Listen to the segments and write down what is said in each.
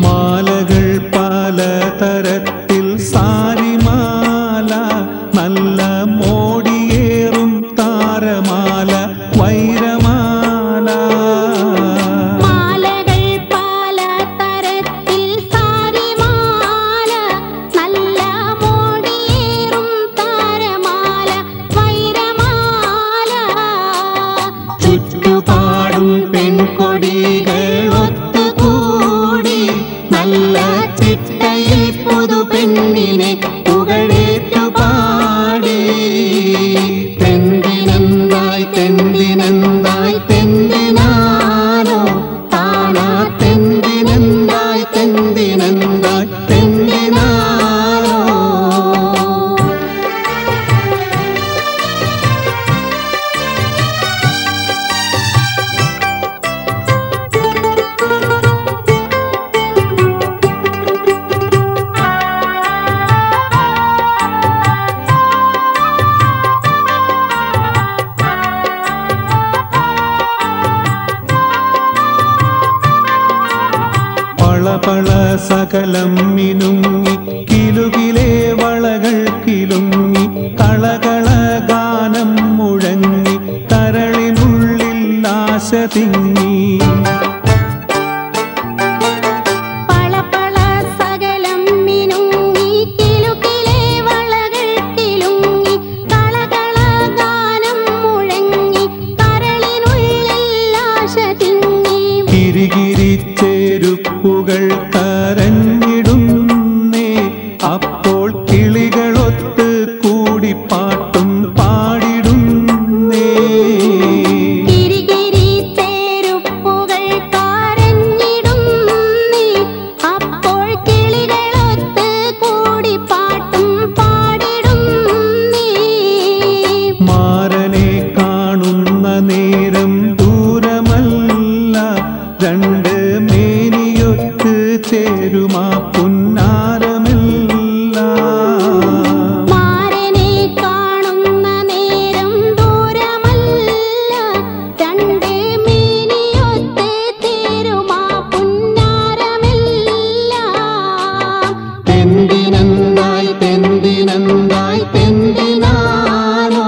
മാലകൾ പലതരത്തിൽ സാരിമാല, നല്ല മോടിയേറും താരമാല, വൈരമാല. മാലകൾ പലതരത്തിൽ സാരിമാല, നല്ല മോടിയേറും താരമാല, വൈരമാല. ചുറ്റുപാടും പെൺകൊടികൾ ഒത്തുകൂടി നല്ല ചിട്ടയിൽ പുതുപെണ്ണിനെ പുകഴേറ്റുപാടി. തെന്തിനെന്തായി തെന്തിനെന്തായി തെന്തിനാലോ താനാ, തെന്തിനെന്തായി തെന്തിനെന്തായി തെന്തിനാലോ. പളപള സകലം മിനുങ്ങി കിലുകിലെ വളകൾ കിലുങ്ങി, കളകള ഗാനം മുഴങ്ങി കരളിനുള്ളിൽ ആശ തിങ്ങി. പളപള സകലം മിനുങ്ങി കിലുകിലെ വളകൾ കിലുങ്ങി, കളകള ഗാനം മുഴങ്ങി കരളിനുള്ളിൽ ആശ തിങ്ങി. കിരികിരിച്ചേരുപ്പുകൾ കരഞ്ഞിടുന്നേ, അപ്പോൾ കിളികളൊത്ത് കൂടി പാട്ടും പാടിടുന്നേ. കിരികിരിച്ചേരുപ്പുകൾ കരഞ്ഞിടുന്നേ, അപ്പോൾ കിളികളൊത്ത് കൂടി പാട്ടും പാടിടുന്നേ. മാരനെ കാണുന്ന നേരം ദൂരമല്ല, രണ്ട് മേനിയൊത്ത് ചേരുമാ പുന്നാരമില്ല. മാരനെ കാണുന്ന നേരം ദൂരമല്ല, രണ്ട് മേനിയൊത്ത് ചേരുമാ പുന്നാരമില്ല. തെന്തിനെന്തായി തെന്തിനെന്തായി തെന്തിനാലോ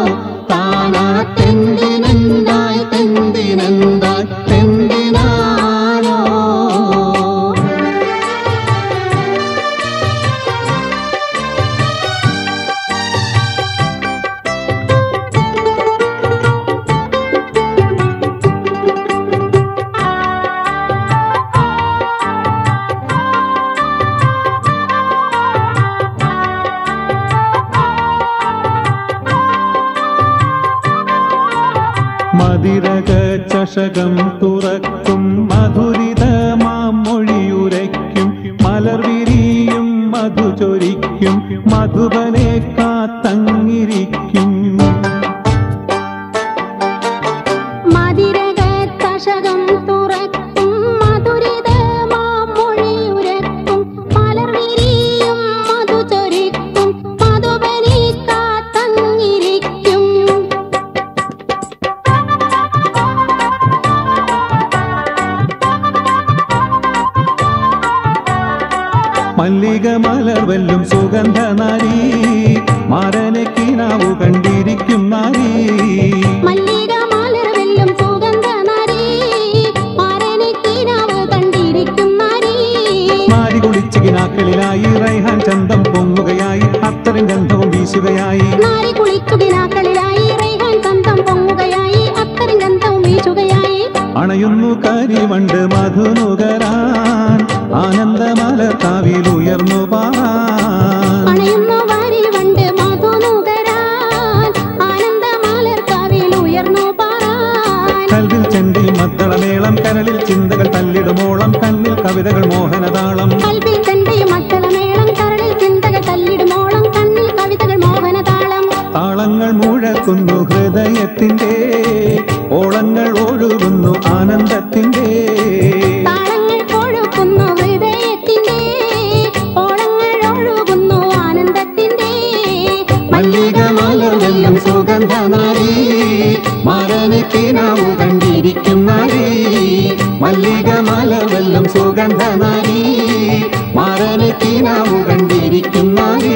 താനാ, തെന്തിനെന്തായി തെന്തിനെന്തായി തെന്തിനാലോ. മതിരക ചഷകം തുറക്കും മധുരിതമാം മൊഴിയുരയ്ക്കും, മലർവിരിയും മധു ചൊരിക്കും, മധുബനെ കാത്തങ്ങിരിക്കും. മതിരക ചഷകം തുറക്കും മധുരിതമാം മൊഴിയുരക്കും, മലർവിരിയും മധു ചൊരിക്കും, മധുബനെ കാത്തങ്ങിരിക്കും. മല്ലിക മലർവെല്ലും സുഗന്ധ നാരി, മാരനെ കിനാവു കണ്ടിരിക്കും നാരി. മല്ലിക മലർവെല്ലും സുഗന്ധ നാരി, മാരനെ കിനാവ് കണ്ടിരിക്കും നാരി. നാരി കുളിച്ച് കിനാക്കളിലായി റൈഹാൻ ചന്തം പൊങ്ങുകയായി, അത്തരം ഗന്ധവും വീശുകയായി. നാരി കുളിച്ചു കിനാക്കളിലായി റൈഹാൻ ചന്തം പൊങ്ങുകയായി, അത്തരം ഗന്ധവും വീശുകയായി. അണയുന്നു കരിവണ്ട് മധുനുകരാൻ, ആനന്ദമലർക്കാവിൽ ഉയർന്നു പാറാൻ. അണയുന്നു വാരിവണ്ട് മധുനുകരാൻ, ആനന്ദമലർക്കാവിൽ ഉയർന്നു പാറാൻ. കൽവിൽ ചെണ്ടി മദ്ദളമേളം, കരളിൽ ചിന്തകൾ തല്ലിടുമോളം, കണ്ണിൽ കവിതകൾ മോഹനതാളം. കൽവിൽ ചെണ്ടയും മദ്ദളമേളം, കരളിൽ ചിന്തകൾ തല്ലിടുമോളം, കണ്ണിൽ കവിതകൾ മോഹനതാളം. താളങ്ങൾ മുഴക്കുന്നു ഹൃദയത്തിന്റെ, ഓളങ്ങൾ ഒഴുകുന്നു ആനന്ദത്തിന്റെ. താളങ്ങൾ ഒഴുകുന്നു ഹൃദയത്തിന്റെ, ഓളങ്ങൾ ഒഴുകുന്നു ആനന്ദത്തിന്റെ. മല്ലിക മലർവെല്ലും സുഗന്ധ നാരി, മാരനെ കിനാവു കണ്ടിരിക്കും നാരി. മല്ലിക മലർവെല്ലും സുഗന്ധ നാരി. മാരനെ കീനാവു കണ്ടിരിക്കുന്നാരേ.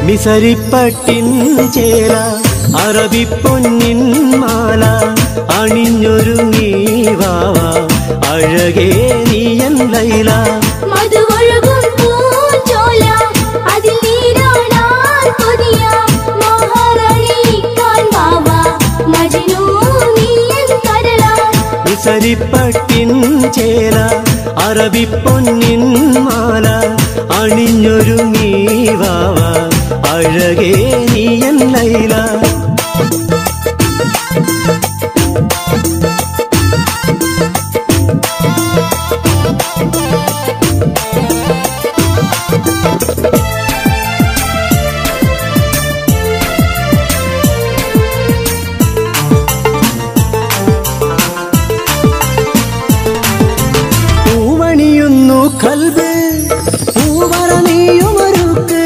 നിസരിപ്പട്ടിൻ ചേല അറബിപ്പൊന്നിൻ മാല അണിഞ്ഞൊരുങ്ങി വാവ അഴകേ നീയൻ ലൈല മധുവൊഴുകും പൂഞ്ചോല അതിൽ നീരാടാൻ കൊതിയ മഹാറാണിക്കാൻ വാവ മജ്നൂ നീയൻ കരള നിസരിപ്പട്ടിൻ ചേല അറബിപ്പൊന്നിൻ മാല അണിഞ്ഞൊരുങ്ങി വാവ അഴകേ നീയൻ ലൈല പൂവണിയുന്നു കൽബ് പൂവറ നീയുമൊരുക്ക്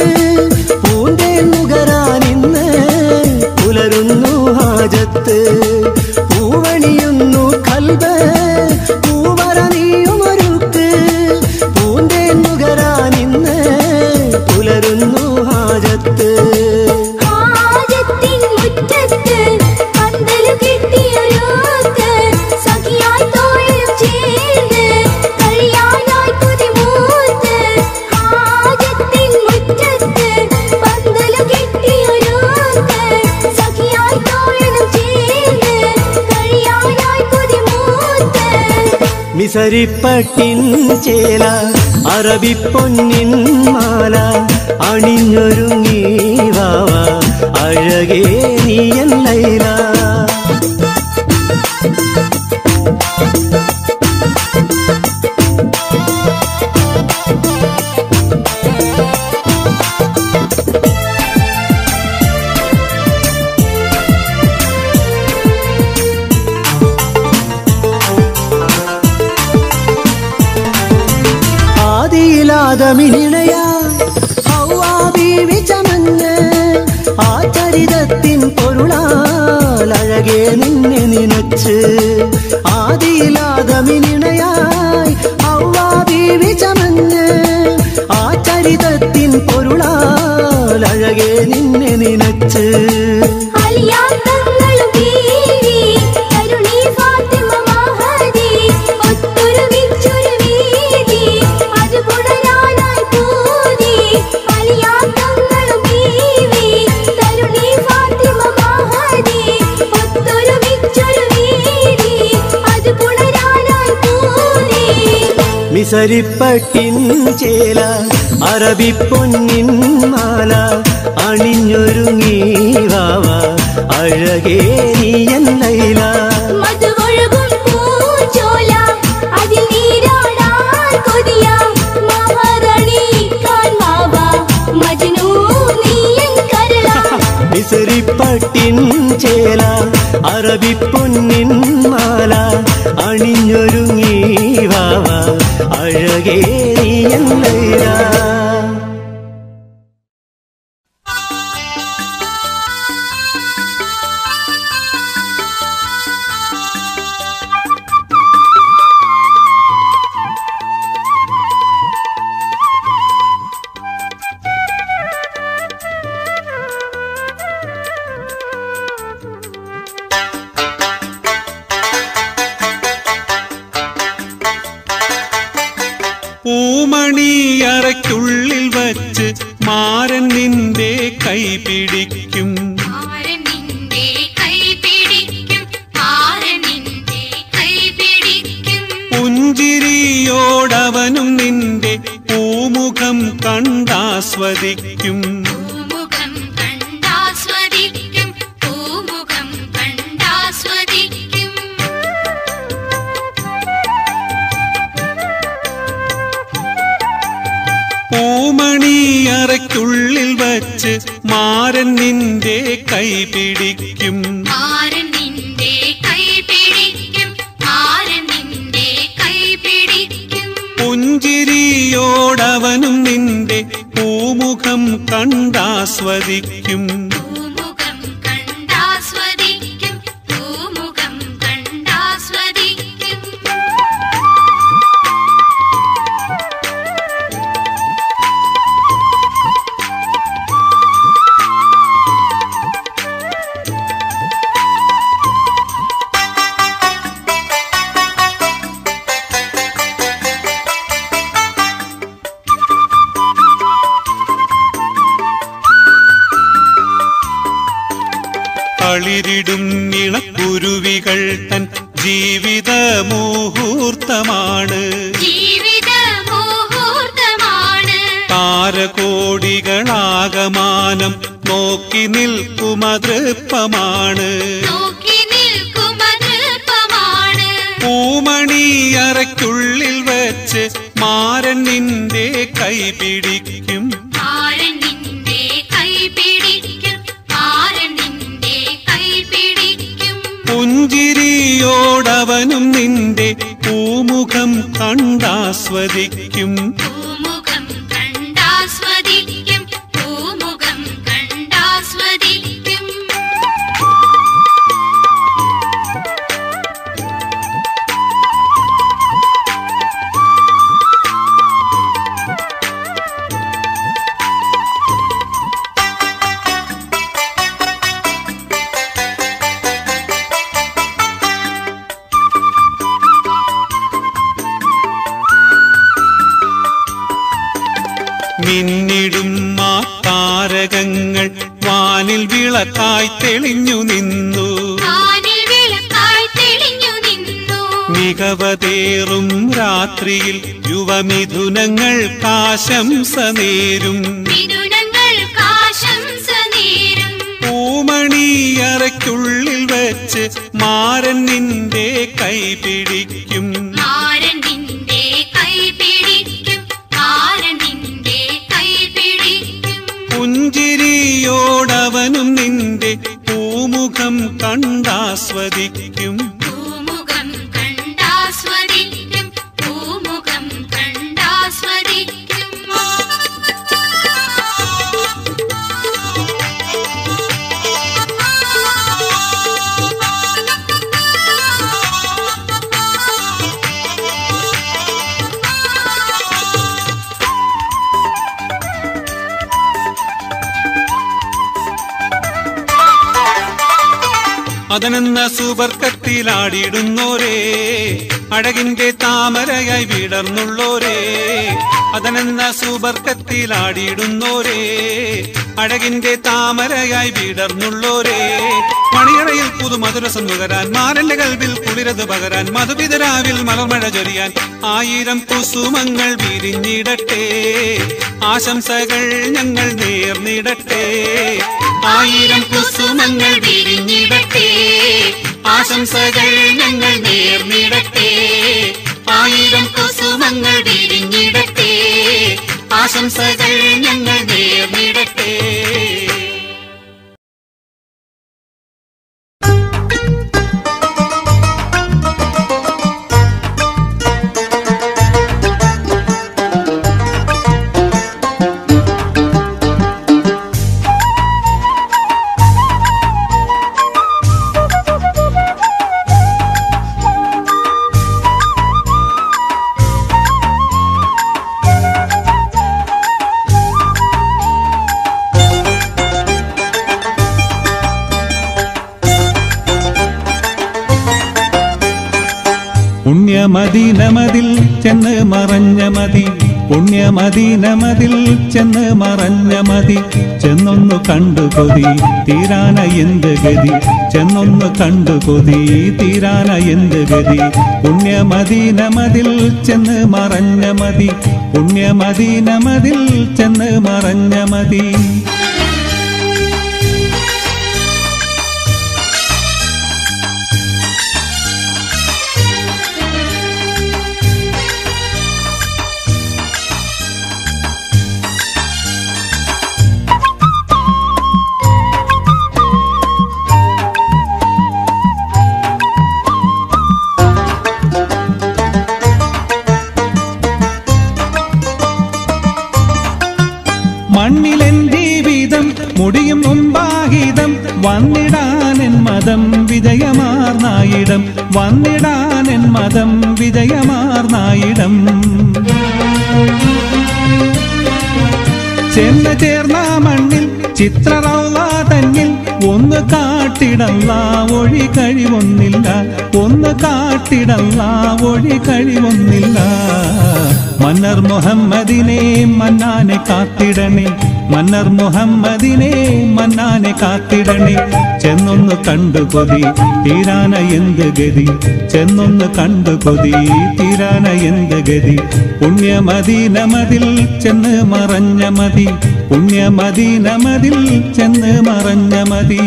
പൂന്തേ നുകരാനിന്ന് പുലരുന്നു ഹാജത്ത് പൂവണിയുന്നു കൽബ് പൂവറ നീയുമൊരുക്ക് പൂന്തേ നുകരാനിന്ന് പുലരുന്നു ഹാജത്ത് മിസരിപ്പട്ടിൻ ചേല അറബിപ്പൊന്നിൻ മാല അണിഞ്ഞൊരുങ്ങി വാവ അഴകേ നീയൻ ലൈല ആദിയിലാദമിനിണയാ ഹൗവാ ബീവി ചമഞ്ഞ് ആ ചരിതത്തിൻ പൊരുളാൽ അഴകേ നിന്നെ നിനച്ച് ആദിയിലാദമിനിണയായി ഹൗവാ ബീവി ചമഞ്ഞ് ആ ചരിതത്തിൻ പൊരുളാൽ അഴകേ നിന്നെ നിനച്ച് മിസരിപ്പട്ടിൻ ചേല അറബിപ്പൊന്നിൻ മാല അണിഞ്ഞൊരുങ്ങി വാവ അഴകേ നീയൻ ലൈല മിസരിപ്പട്ടിൻ ചേല അറബിപ്പൊന്നിൻ മാല അണിഞ്ഞൊരുങ്ങി വാവ അഴകേ നീയൻ ലൈല പൂമണിയറയ്ക്കുള്ളിൽ വച്ച് മാരൻ നിന്റെ കൈ പിടിക്കും പുഞ്ചിരിയോടവനും നിന്റെ പൂമുഖം കണ്ടാസ്വദിക്കും പൂമണിയറയ്ക്കുള്ളിൽ വച്ച് മാരൻ നിന്റെ കൈ പിടിക്കും പുഞ്ചിരിയോടവനും നിന്റെ പൂമുഖം കണ്ടാസ്വദിക്കും കളിരിടും ഇണക്കുരുവികൾ തൻ ജീവിത മുഹൂർത്തമാണ് താരകോടികളാകമാനം നോക്കി നിൽക്കുമതൃപ്പമാണ് പൂമണിയറയ്ക്കുള്ളിൽ വച്ച് മാരൻ നിന്റെ കൈ പിടിക്കും പുഞ്ചിരിയോടവനും നിന്റെ പൂമുഖം കണ്ടാസ്വദിക്കും പൂമുഖം കണ്ടാസ്വദിക്കും പൂമുഖം കണ്ടാസ്വദിക്കും മിന്നിടും ആ താരകങ്ങൾ വാനിൽ വിളക്കായി തെളിഞ്ഞു നിന്നു വാനിൽ വിളക്കായി തെളിഞ്ഞു നിന്നു മികവതേറും രാത്രിയിൽ യുവമിഥുനങ്ങൾക്കാശംസ നേരും മിഥുനങ്ങൾക്കാശംസ നേരും പൂമണിയറയ്ക്കുള്ളിൽ വെച്ച് മാരൻ നിന്റെ കൈ പിടിക്കും മാരൻ നിന്റെ കൈ പിടിക്കും മാരൻ നിന്റെ കൈ പിടിക്കും പുഞ്ചിരിയോടവനും നിന്റെ പൂമുഖം കണ്ടാസ്വദിക്കും പൂമുഖം കണ്ടാസ്വദിക്കും പൂമുഖം കണ്ടാസ്വദിക്കും അതനെന്ന സുബർക്കത്തിലാടിയിടുന്നോരേ അഴകിന്റെ താമരയായി വിടർന്നുള്ളോരേ അതനെന്ന സുബർക്കത്തിലാടിയിടുന്നോരേ അഴകിന്റെ താമരയായി വിടർന്നുള്ളോരേ മണിയറയിൽ പുതുമധുരസം നുകരാൻ മാരന്റെ കൽവിൽ കുളിരത് പകരാൻ മധുപിതരാവിൽ മലർമഴ ചൊരിയാൻ 1000 കുസുമങ്ങൾ വിരിഞ്ഞിടട്ടെ ആശംസകൾ ഞങ്ങൾ നേർന്നിടട്ടെ 1000 കുസുമങ്ങൾ വിരിഞ്ഞിടട്ടെ ആശംസകൾ ഞങ്ങൾ നേർന്നിടട്ടെ 1000 കുസുമങ്ങൾ വിരിഞ്ഞിടട്ടെ ആശംസകൾ ഞങ്ങൾ നേർന്നിടട്ടെ പുണ്യമദീനമതിൽ ചെന്ന് മറഞ്ഞ മതി പുണ്യമദീനമതിൽ ചെന്ന് മറഞ്ഞ മതി ചെന്നൊന്നു കണ്ടു കൊതി തീരാന എന്ത് ഗതി ചെന്നൊന്നു കണ്ടു കൊതി തീരാന എന്ത് ഗതി പുണ്യമദീനമതിൽ ചെന്ന് മറഞ്ഞ മതി പുണ്യമദീനമതിൽ ചെന്ന് മറഞ്ഞ മതി മണ്ണിലെൻ ജീവിതം മുടിയും മുമ്പാഹിതം വന്നിടാനെൻ മതം വിജയമാർന്നായിടം വന്നിടാനെൻ മതം വിജയമാർന്നായിടം ചെന്ന് ചേർന്ന മണ്ണിൽ ചിത്രറൗള തന്നിൽ ഒന്ന് കാട്ടിടല്ല ഒഴി കഴിവൊന്നില്ല ഒന്ന് കാട്ടിടല്ല ഒഴി കഴിവൊന്നില്ല മന്നർ മുഹമ്മദിനെ മന്നാനെ കാത്തിടണേ മന്നർ മുഹമ്മദിനെ മന്നാനെ കാത്തിടണേ ചെന്നൊന്ന് കണ്ടു കൊതി തീരാന എന്ത് ഗതി ചെന്നൊന്ന് കണ്ടു കൊതി തീരാന എന്ത് ഗതി പുണ്യമദീനമതിൽ ചെന്ന് മറഞ്ഞ മതി പുണ്യമദീനമതിൽ ചെന്ന് മറഞ്ഞ മതി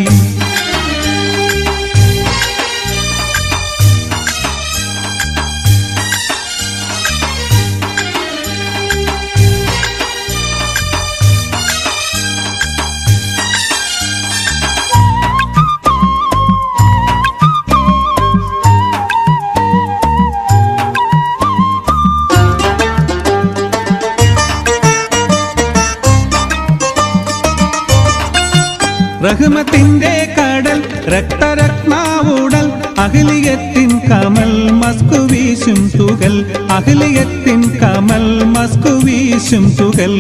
റഹ്മത്തിന്റെ കടൽ രക്തരത്നാവുടൽ അഖിലിയത്തിൻ കമൽ മസ്കു വീശും തുകൽ അഖിലിയത്തിൻ കമൽ മസ്കു വീശും തുകൽ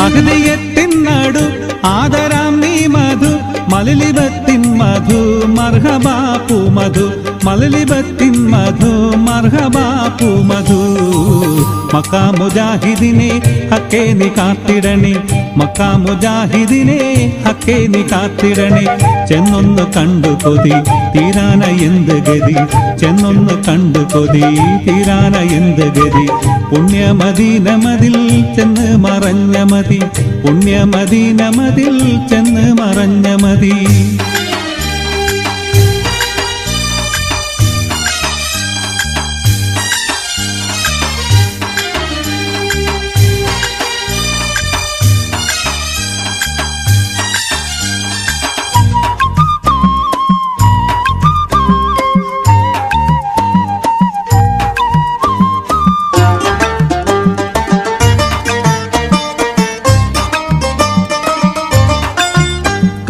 അഖിലിയത്തിൻ നടു ആദരാം നീ മധു മലലിബത്തിൻ മധു മർഹബാപ്പു മധു മലലിബത്തിൻ മധു മർഹബാപ്പു മധു മക്കാ മുജാഹിദിനെ ഹക്കേ നീ കാത്തിടണേ മക്കാ മുജാഹിദിനെ ഹക്കേ നീ കാത്തിടണേ ചെന്നൊന്ന് കണ്ടു കൊതി തീരാന എന്ത് ഗതി ചെന്നൊന്ന് കണ്ടു കൊതി തീരാന എന്ത് ഗതി പുണ്യമദീനമതിൽ ചെന്ന് മറഞ്ഞ മതി പുണ്യമദീനമതിൽ ചെന്ന് മറഞ്ഞ മതി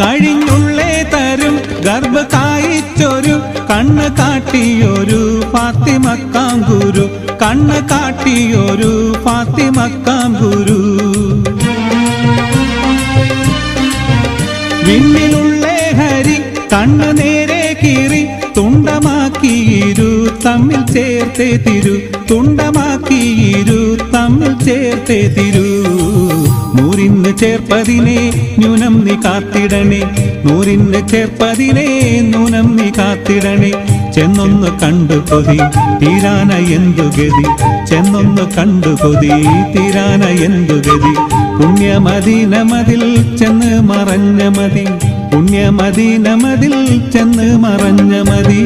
കഴിഞ്ഞുള്ളേ തരും ഗർഭ കായിച്ചൊരു കണ്ണ് കാട്ടിയൊരു ഫാത്തിമക്കാം ഗുരു കണ്ണ് കാട്ടിയൊരു ഫാത്തിമക്കാം ഗുരു വിണ്ണിലുള്ളേ ഹരി കണ്ണ് നേരെ കീറി തുണ്ടമാക്കിയിരു തമ്മിൽ ചേർത്തേ തിരു തുണ്ടമാക്കിയിരു തമ്മിൽ ചേർത്തേ തിരു നൂറിന് ചേർപ്പതിനെ ന്യൂനം നീ കാത്തിടണേ നൂറിന് ചേർപ്പതിനെ ന്യൂനം നീ കാത്തിടണേ ചെന്നൊന്ന് കണ്ടു കൊതി തീരാന എന്തു ഗതി ചെന്നൊന്ന് കണ്ടു കൊതി തീരാന എന്തു ഗതി പുണ്യമദീനമതിൽ ചെന്ന് മറഞ്ഞ മതി പുണ്യമദീനമതിൽ ചെന്ന് മറഞ്ഞ മതി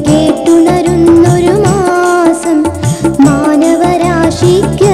കേട്ടുണരുന്നൊരു മാസം മാനവരാശിക്ക്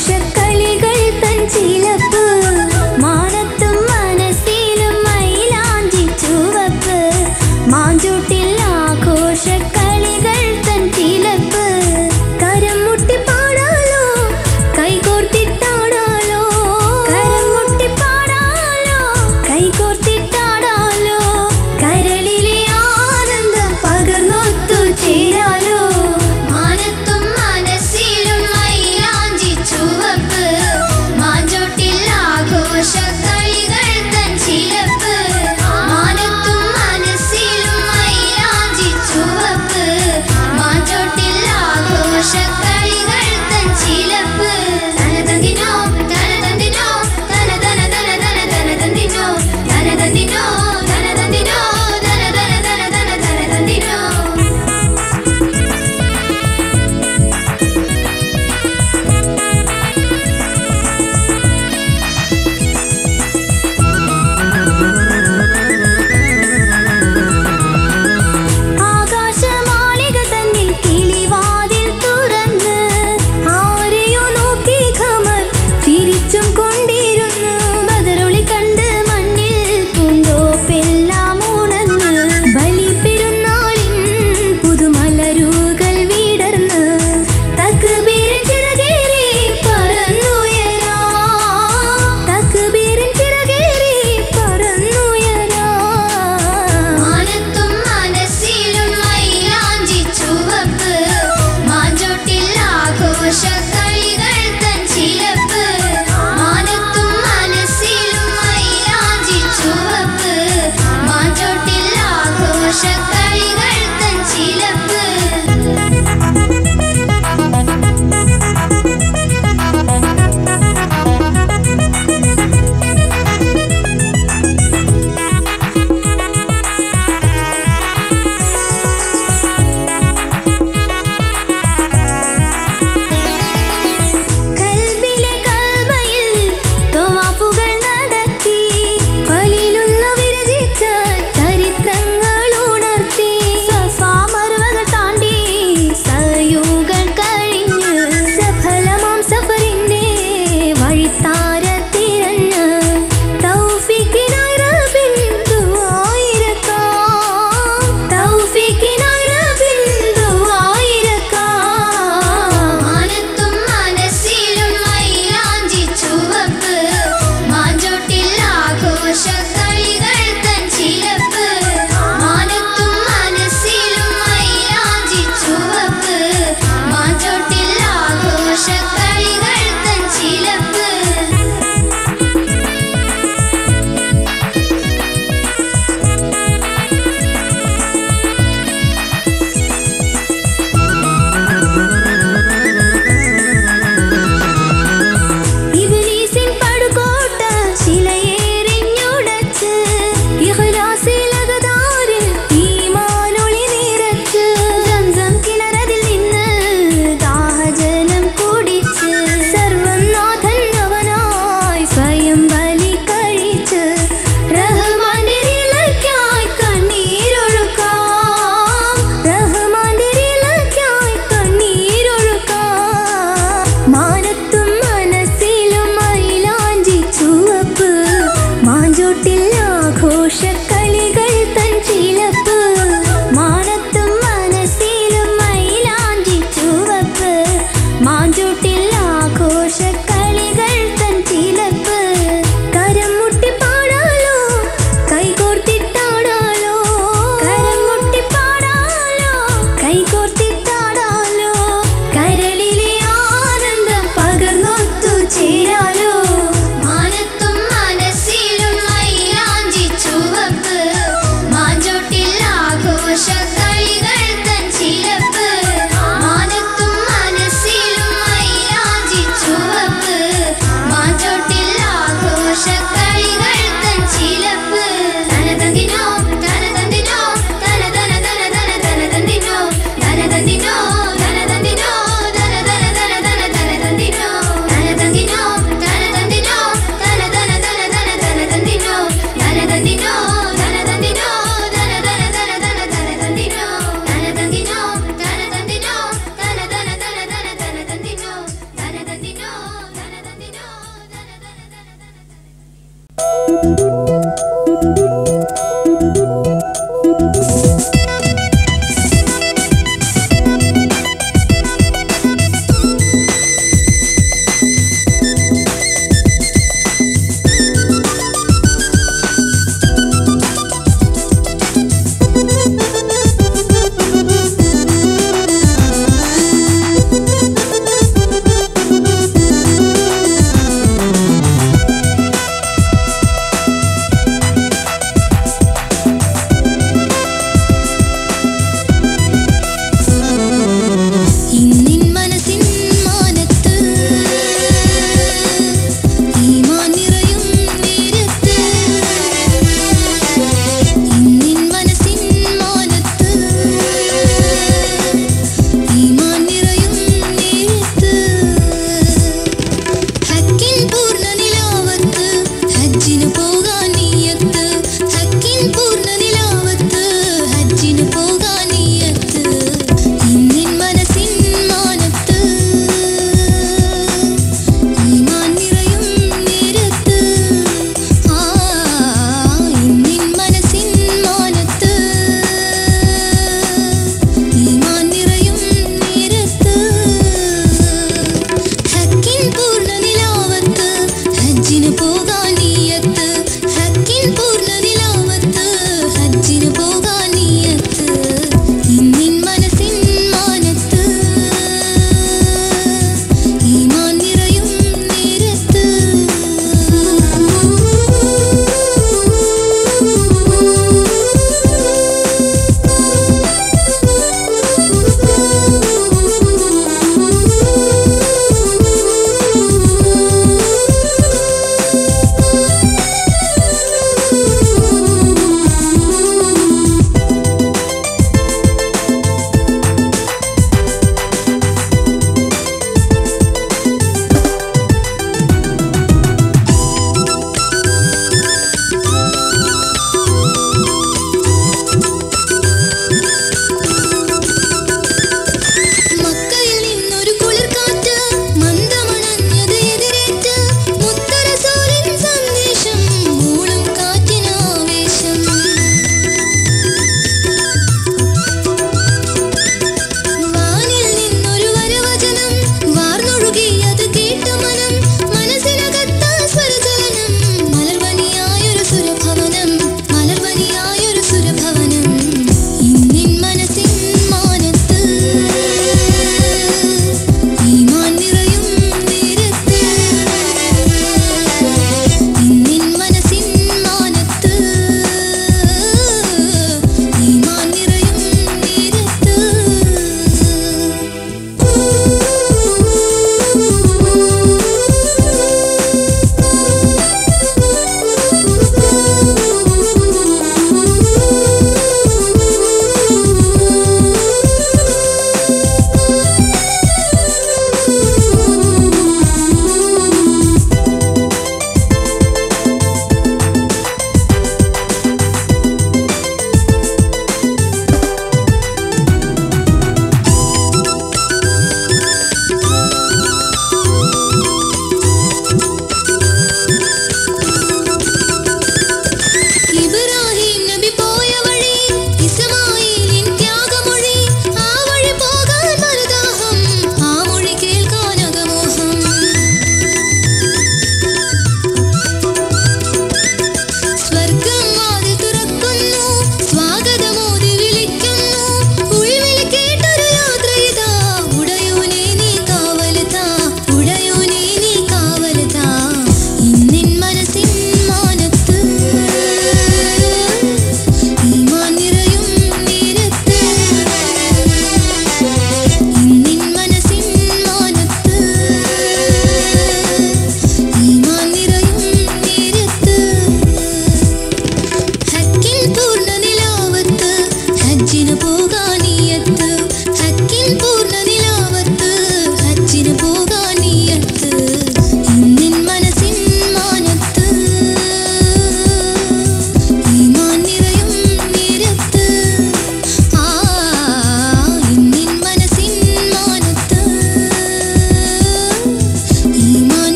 ആഘോഷക്കളികൾ തൻ ചിലപ്പ് മാനത്തും മനസ്സിലും മൈലാഞ്ചി ചുവപ്പ് മാഞ്ചൂട്ടിൽ ആഘോഷക്കളികൾ തൻ ചിലപ്പ് കരം മുട്ടി പാടാലോ കൈകോർത്തിട്ടാടാലോ കരം മുട്ടി പാടാലോ കൈകോർത്തിട്ടാടാലോ കരളിലെ ആനന്ദം പകർന്നൊത്തു ചേരാലോ മാനത്തും മനസ്സിലും മൈലാഞ്ചി ചുവപ്പ്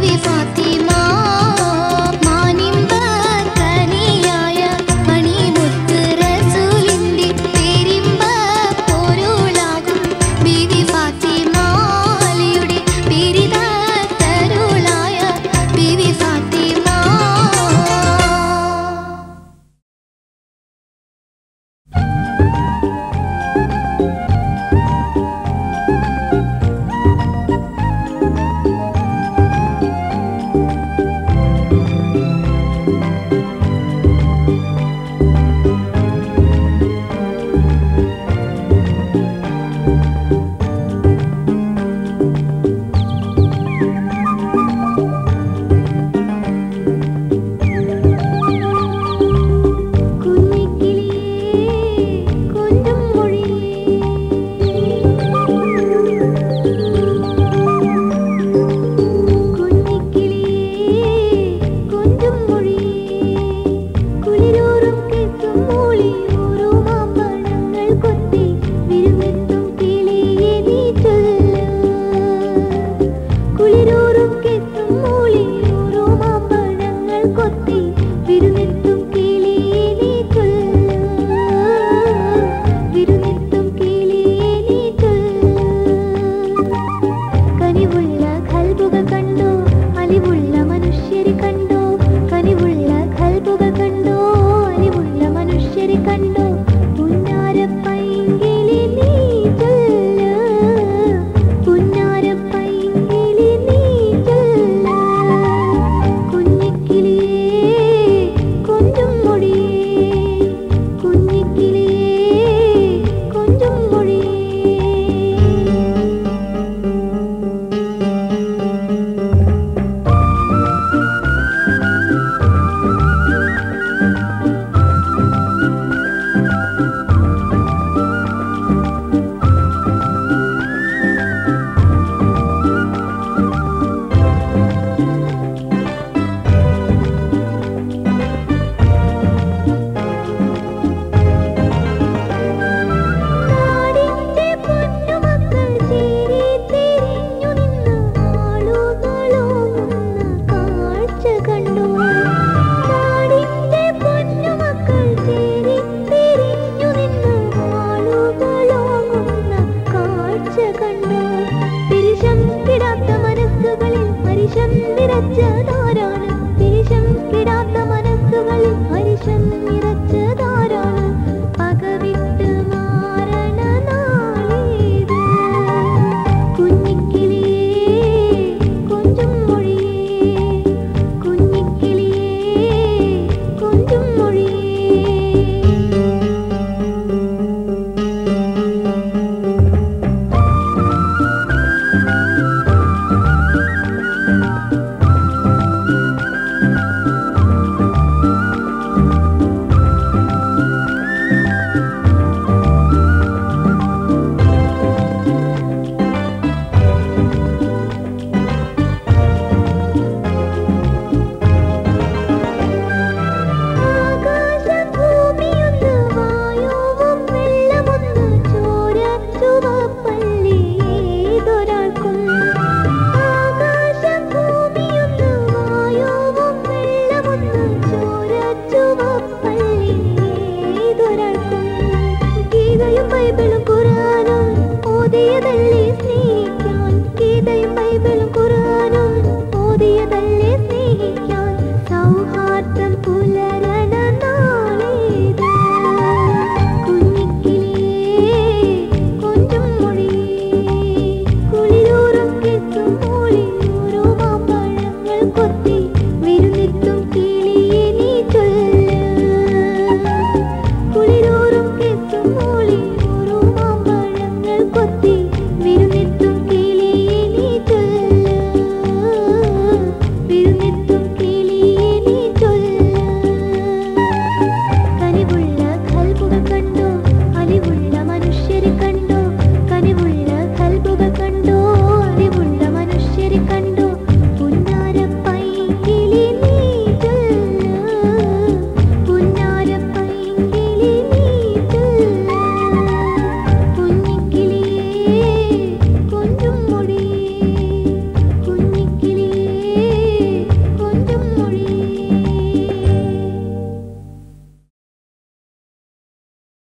ബീവി ഫാത്തിമ മാനിമ്പ കനിയായ മണിമുത്ത് റസൂലിന്റെ പേരിമ്പ പൊരുളാകും ബീവി ഫാത്തിമ അലിയുടെ പേരിത തരുളായ ബീവി ഫാത്തിമ നിറച്ച താര